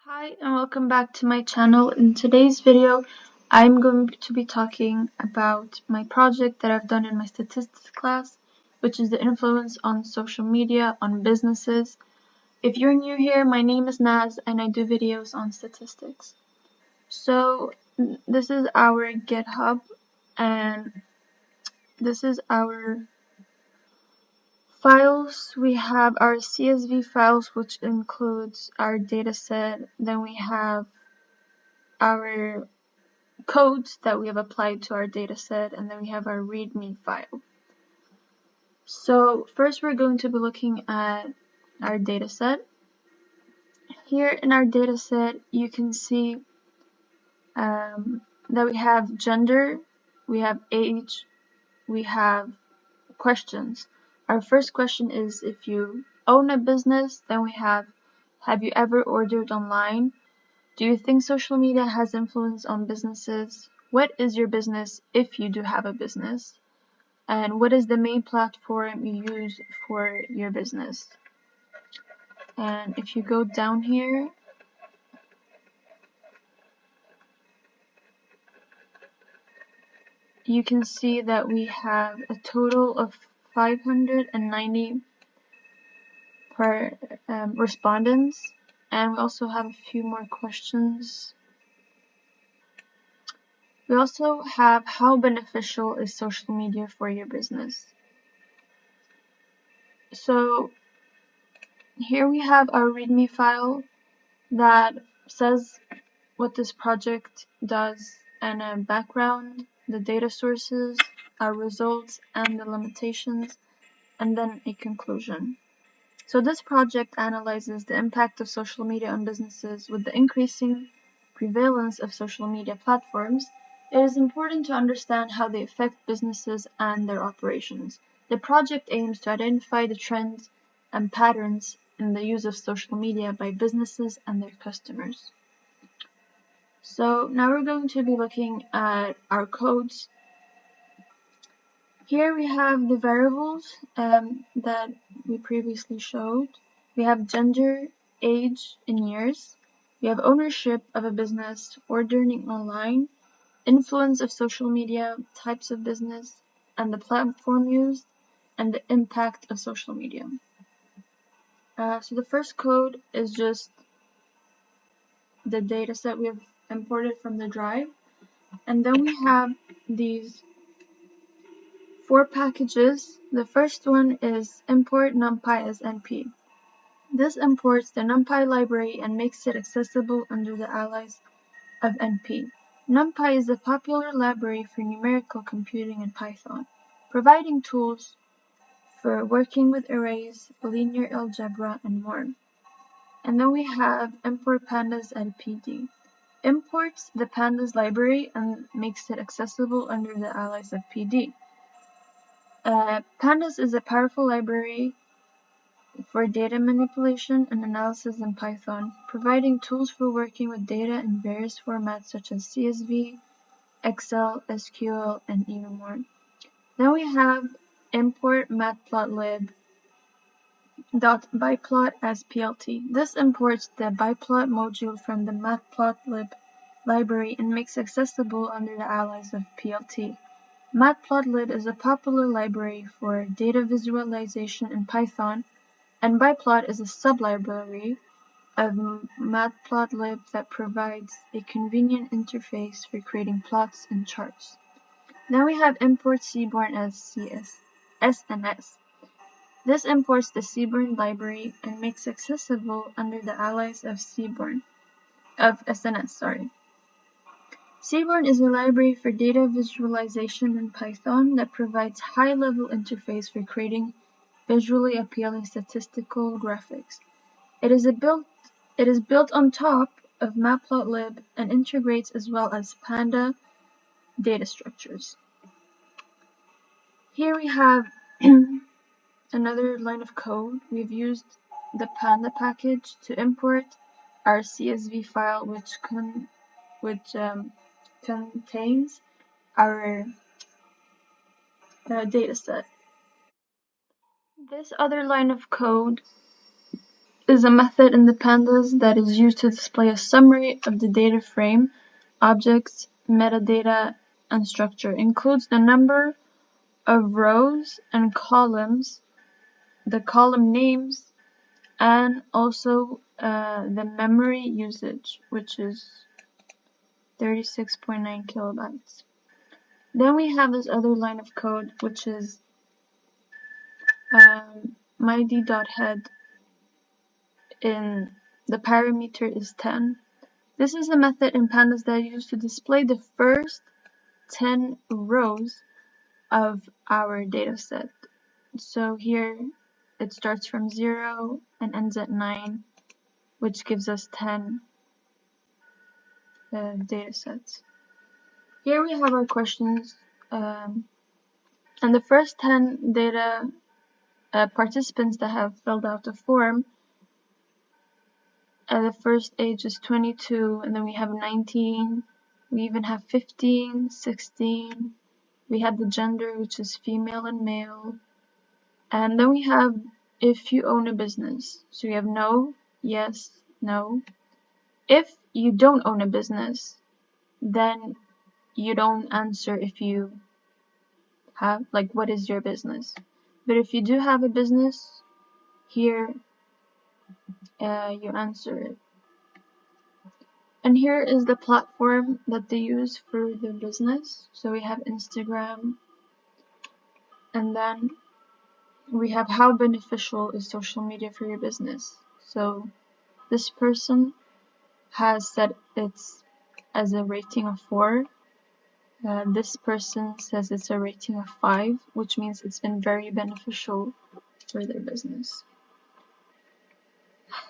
Hi and welcome back to my channel. In today's video, I'm going to be talking about my project that I've done in my statistics class, which is the influence on social media on businesses. If you're new here, my name is Naz and I do videos on statistics. So this is our GitHub and this is our files. We have our CSV files, which includes our dataset. Then we have our codes that we have applied to our dataset, and then we have our README file. So first we're going to be looking at our dataset. Here in our dataset you can see that we have gender, we have age, we have questions. Our first question is if you own a business, then we have you ever ordered online? Do you think social media has influence on businesses? What is your business if you do have a business? And what is the main platform you use for your business? And if you go down here, you can see that we have a total of 590 respondents, and we also have a few more questions. We also have how beneficial is social media for your business. So here we have our README file that says what this project does and a background, the data sources, our results and the limitations, and then a conclusion. So this project analyzes the impact of social media on businesses. With the increasing prevalence of social media platforms, it is important to understand how they affect businesses and their operations. The project aims to identify the trends and patterns in the use of social media by businesses and their customers. So now we're going to be looking at our codes. Here we have the variables that we previously showed. We have gender, age in years. We have ownership of a business, ordering online, influence of social media, types of business, and the platform used, and the impact of social media. So the first code is just the data set we have imported from the drive. And then we have these 4 packages. The first one is import NumPy as NP. This imports the NumPy library and makes it accessible under the alias of NP. NumPy is a popular library for numerical computing in Python, providing tools for working with arrays, linear algebra, and more. And then we have import pandas as PD. Imports the pandas library and makes it accessible under the alias of PD. Pandas is a powerful library for data manipulation and analysis in Python, providing tools for working with data in various formats such as CSV, Excel, SQL, and even more. Then we have import matplotlib.byplot as PLT. This imports the byplot module from the matplotlib library and makes it accessible under the alias of PLT. Matplotlib is a popular library for data visualization in Python, and byplot is a sublibrary of Matplotlib that provides a convenient interface for creating plots and charts. Then we have import Seaborn as SNS. This imports the Seaborn library and makes it accessible under the alias of SNS. Seaborn is a library for data visualization in Python that provides high-level interface for creating visually appealing statistical graphics. It is built on top of Matplotlib and integrates as well as Panda data structures. Here we have another line of code. We've used the Panda package to import our CSV file, which contains our dataset. This other line of code is a method in the pandas that is used to display a summary of the data frame, objects, metadata, and structure. It includes the number of rows and columns, the column names, and also the memory usage, which is 36.9 kilobytes. Then we have this other line of code, which is myd.head in the parameter is 10. This is a method in pandas that is used to display the first 10 rows of our dataset. So here it starts from 0 and ends at 9, which gives us 10 datasets. Here we have our questions, and the first 10 data participants that have filled out the form, the first age is 22, and then we have 19, we even have 15, 16, we have the gender, which is female and male, and then we have if you own a business. So we have no, yes, no. If you don't own a business, then you don't answer if you have, like, what is your business. But if you do have a business, here you answer it. And here is the platform that they use for their business. So we have Instagram, and then we have how beneficial is social media for your business. So this person has set it's as a rating of 4. This person says it's a rating of 5, which means it's been very beneficial for their business.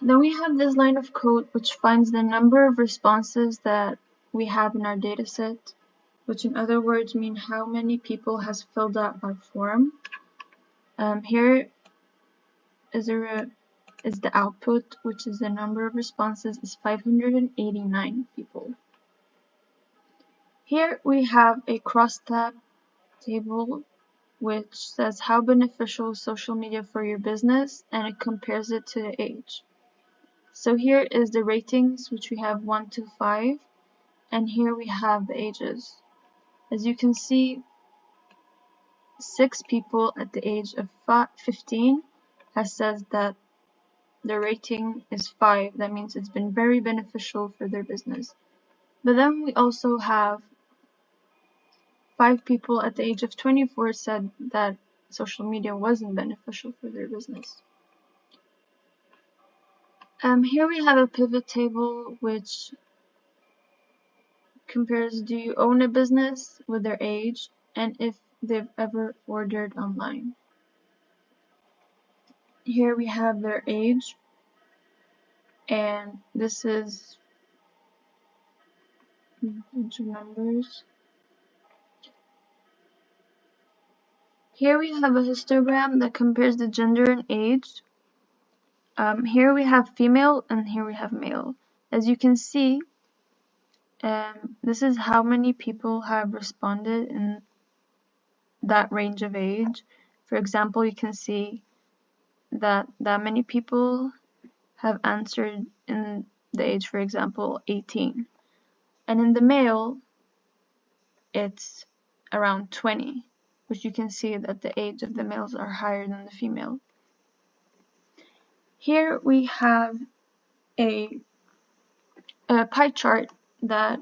Then we have this line of code which finds the number of responses that we have in our dataset, which in other words mean how many people has filled out our form. Here is the output, which is the number of responses is 589 people. Here we have a crosstab table which says how beneficial is social media for your business, and it compares it to the age. So here is the ratings, which we have 1 to 5, and here we have the ages. As you can see, 6 people at the age of 15 has said that the rating is 5. That means it's been very beneficial for their business. But then we also have 5 people at the age of 24 said that social media wasn't beneficial for their business. Here we have a pivot table which compares do you own a business with their age and if they've ever ordered online. Here we have their age, and this is a bunch of numbers. Here we have a histogram that compares the gender and age. Here we have female and here we have male. As you can see, this is how many people have responded in that range of age. For example, you can see that many people have answered in the age, for example, 18. And in the male, it's around 20, which you can see that the age of the males are higher than the female. Here we have a pie chart that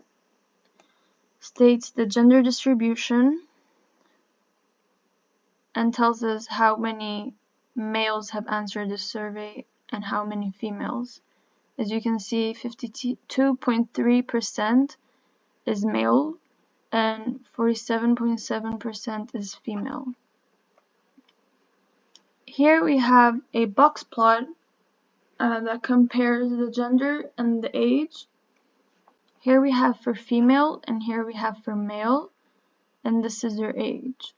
states the gender distribution and tells us how many males have answered the survey and how many females. As you can see, 52.3% is male and 47.7% is female. Here we have a box plot that compares the gender and the age. Here we have for female and here we have for male, and this is their age.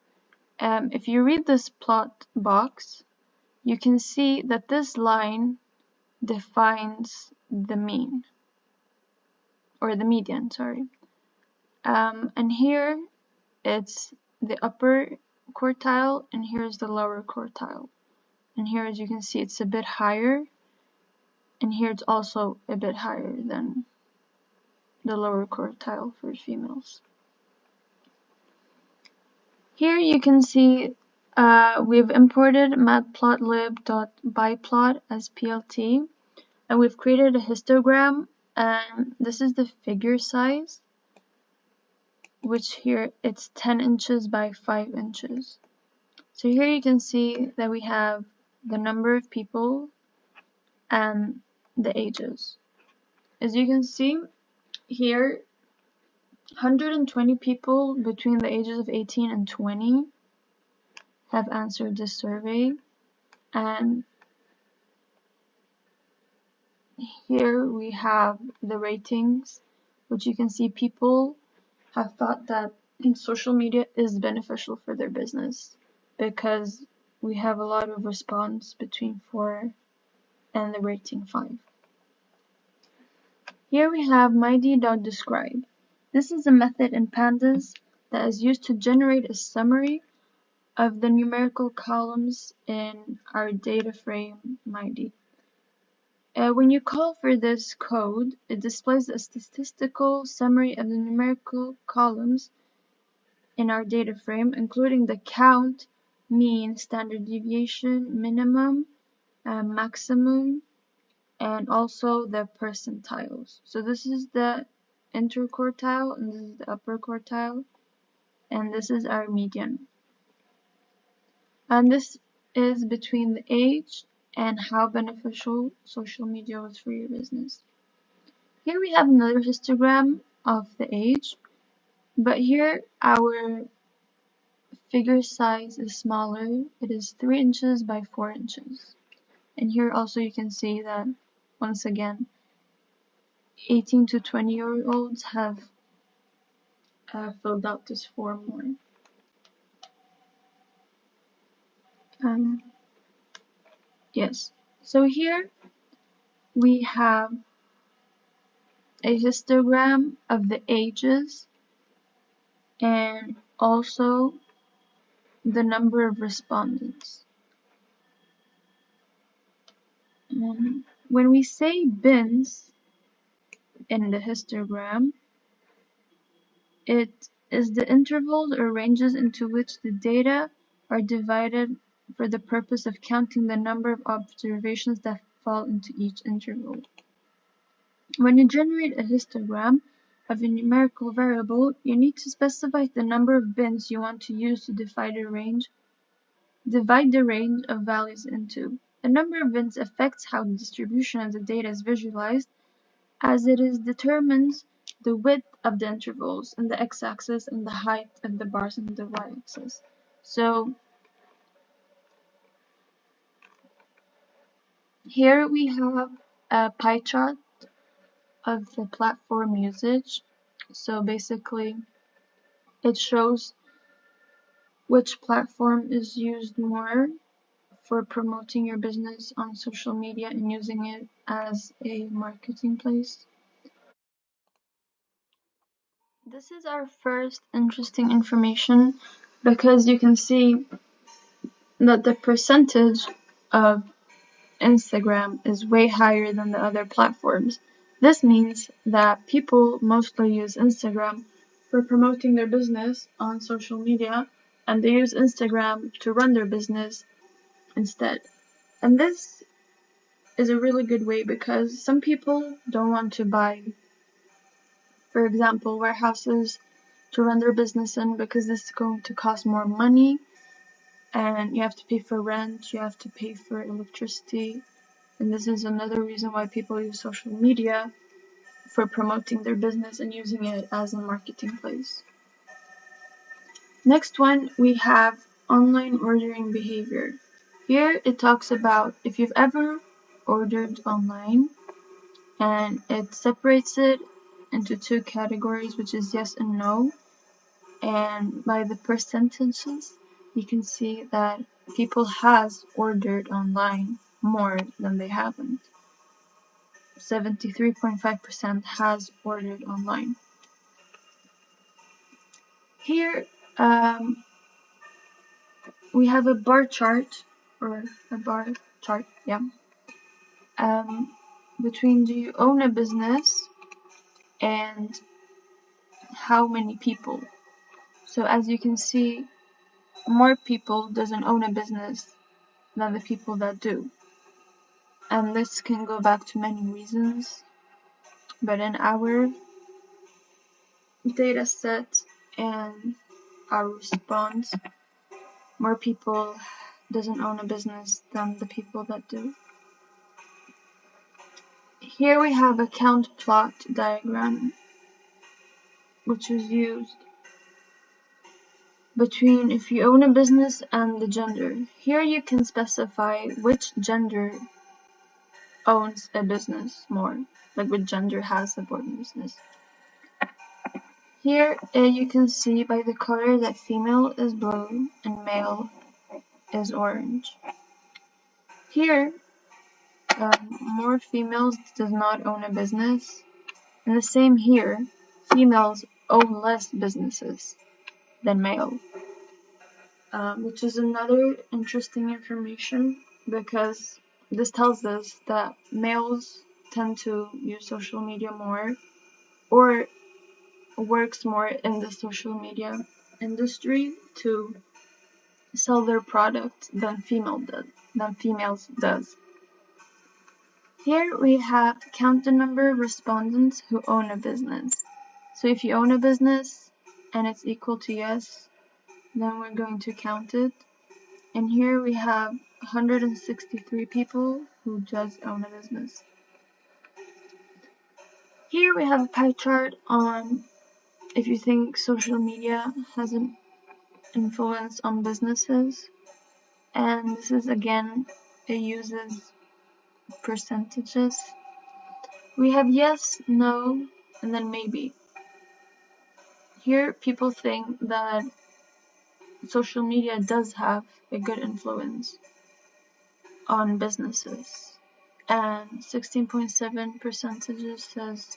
If you read this plot box, you can see that this line defines the mean, or the median, sorry. And here it's the upper quartile and here's the lower quartile. And here, as you can see, it's a bit higher and here it's also a bit higher than the lower quartile for females. Here you can see we've imported matplotlib.byplot as PLT, and we've created a histogram, and this is the figure size, which here it's 10 inches by 5 inches. So here you can see that we have the number of people and the ages. As you can see here, 120 people between the ages of 18 and 20 have answered this survey, and here we have the ratings, which you can see people have thought that social media is beneficial for their business because we have a lot of response between 4 and the rating 5. Here we have MyD.describe. This is a method in Pandas that is used to generate a summary of the numerical columns in our data frame MyD. When you call for this code, it displays a statistical summary of the numerical columns in our data frame, including the count, mean, standard deviation, minimum, maximum, and also the percentiles. So this is the interquartile, and this is the upper quartile, and this is our median. And this is between the age and how beneficial social media was for your business. Here we have another histogram of the age, but here our figure size is smaller. It is 3 inches by 4 inches. And here also you can see that, once again, 18 to 20-year-olds have filled out this form more. Yes, so here we have a histogram of the ages and also the number of respondents. When we say bins in the histogram, it is the intervals or ranges into which the data are divided for the purpose of counting the number of observations that fall into each interval. When you generate a histogram of a numerical variable, you need to specify the number of bins you want to use to divide the range of values into. The number of bins affects how the distribution of the data is visualized, as it determines the width of the intervals in the x-axis and the height of the bars in the y-axis. So here we have a pie chart of the platform usage. So basically it shows which platform is used more for promoting your business on social media and using it as a marketing place. This is our first interesting information because you can see that the percentage of Instagram is way higher than the other platforms. This means that people mostly use Instagram for promoting their business on social media, and they use Instagram to run their business instead. And this is a really good way because some people don't want to buy, for example, warehouses to run their business in because this is going to cost more money, and you have to pay for rent, you have to pay for electricity, and this is another reason why people use social media for promoting their business and using it as a marketing place. Next one, we have online ordering behavior. Here it talks about if you've ever ordered online, and it separates it into 2 categories, which is yes and no. And by the percentages, you can see that people has ordered online more than they haven't. 73.5% has ordered online. Here we have a bar chart, yeah. between do you own a business and how many people. So as you can see, more people doesn't own a business than the people that do. And this can go back to many reasons, but in our data set and our response, more people doesn't own a business than the people that do. Here we have a count plot diagram, which is used between if you own a business and the gender. Here you can specify which gender owns a business more, like which gender has a business. Here you can see by the color that female is blue and male is orange. Here, more females does not own a business, and the same here, females own less businesses than male, which is another interesting information because this tells us that males tend to use social media more or works more in the social media industry to sell their product than females does. Here we have count the number of respondents who own a business. So if you own a business and it's equal to yes, then we're going to count it. And here we have 163 people who does own a business. Here we have a pie chart on if you think social media has an influence on businesses. And this is again, it uses percentages. We have yes, no, and then maybe. Here people think that social media does have a good influence on businesses, and 16.7% says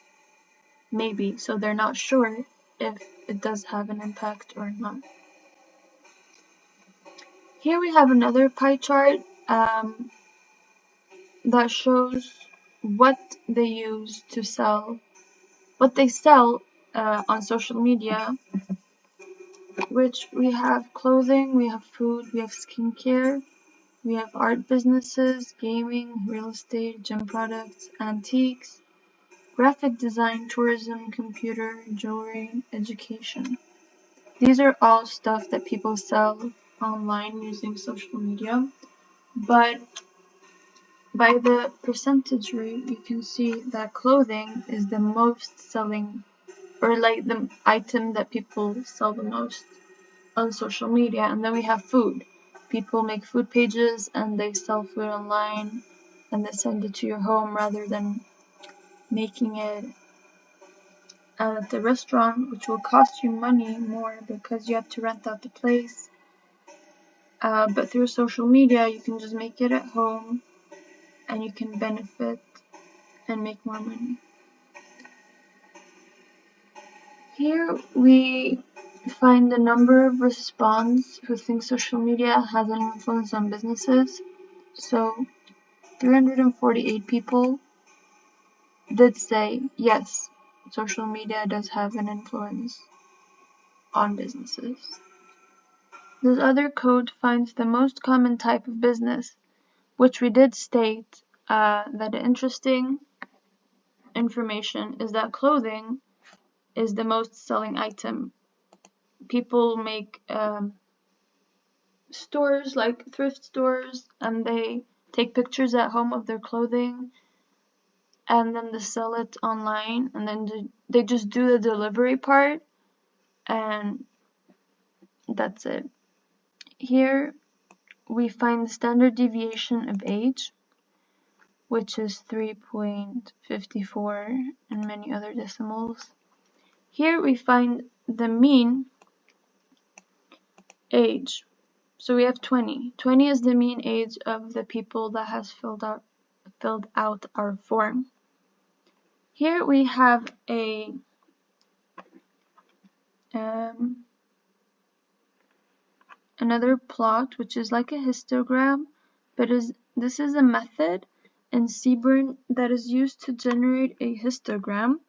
maybe, so they're not sure if it does have an impact or not. Here we have another pie chart that shows what they use to sell, what they sell on social media, which we have clothing, we have food, we have skincare, we have art businesses, gaming, real estate, gym products, antiques, graphic design, tourism, computer, jewelry, education. These are all stuff that people sell online using social media, but by the percentage rate, you can see that clothing is the most selling, or like the item that people sell the most on social media. And then we have food. People make food pages and they sell food online and they send it to your home rather than making it at the restaurant, which will cost you money more because you have to rent out the place. But through social media, you can just make it at home and you can benefit and make more money. Here we find the number of respondents who think social media has an influence on businesses. So 348 people did say yes, social media does have an influence on businesses. This other code finds the most common type of business, which we did state that interesting information is that clothing is the most selling item. People make stores like thrift stores and they take pictures at home of their clothing and then they sell it online and then they just do the delivery part and that's it. Here we find the standard deviation of age, which is 3.54 and many other decimals. Here we find the mean age. So we have 20. 20 is the mean age of the people that has filled out our form. Here we have a another plot, which is like a histogram, but this is a method in Seaborn that is used to generate a histogram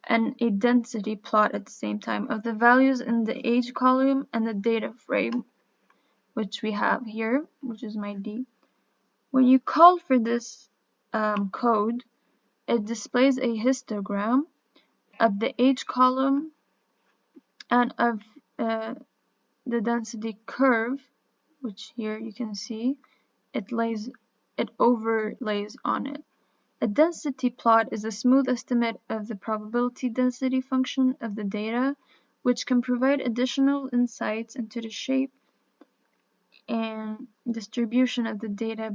and a density plot at the same time of the values in the age column and the data frame, which we have here, which is my D. When you call for this code, it displays a histogram of the age column and of the density curve, which here you can see it overlays on it. A density plot is a smooth estimate of the probability density function of the data, which can provide additional insights into the shape and distribution of the data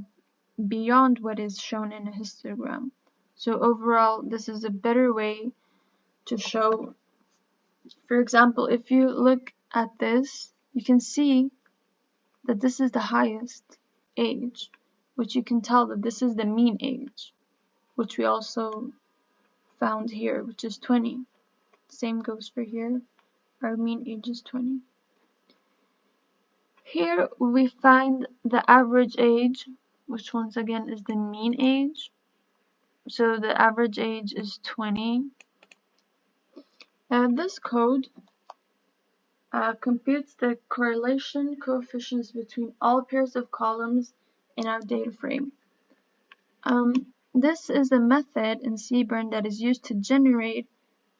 beyond what is shown in a histogram. So overall, this is a better way to show. For example, if you look at this, you can see that this is the highest age, which you can tell that this is the mean age, which we also found here, which is 20. Same goes for here. Our mean age is 20. Here we find the average age, which once again is the mean age. So the average age is 20. And this code computes the correlation coefficients between all pairs of columns in our data frame. This is a method in Seaborn that is used to generate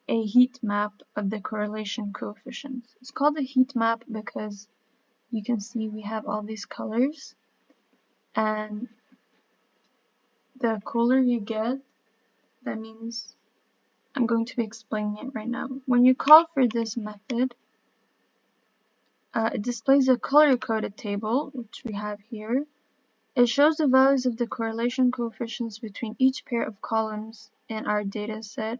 a heat map of the correlation coefficients. It's called a heat map because you can see we have all these colors, and the cooler you get, that means I'm going to be explaining it right now. When you call for this method, it displays a color-coded table, which we have here. It shows the values of the correlation coefficients between each pair of columns in our data set,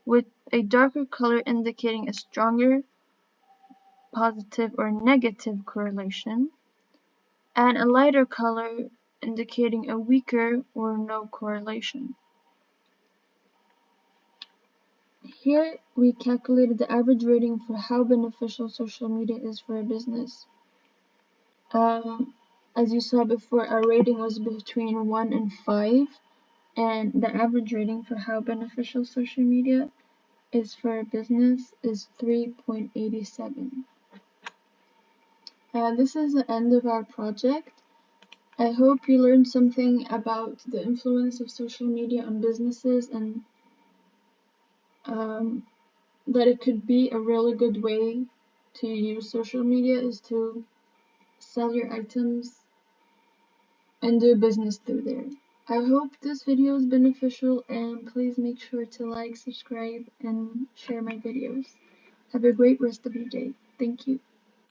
with a darker color indicating a stronger positive or negative correlation, and a lighter color indicating a weaker or no correlation. Here we calculated the average rating for how beneficial social media is for a business. As you saw before, our rating was between 1 and 5, and the average rating for how beneficial social media is for a business is 3.87. This is the end of our project. I hope you learned something about the influence of social media on businesses, and that it could be a really good way to use social media is to sell your items and do business through there. I hope this video is beneficial, and please make sure to like, subscribe, and share my videos. Have a great rest of your day. Thank you.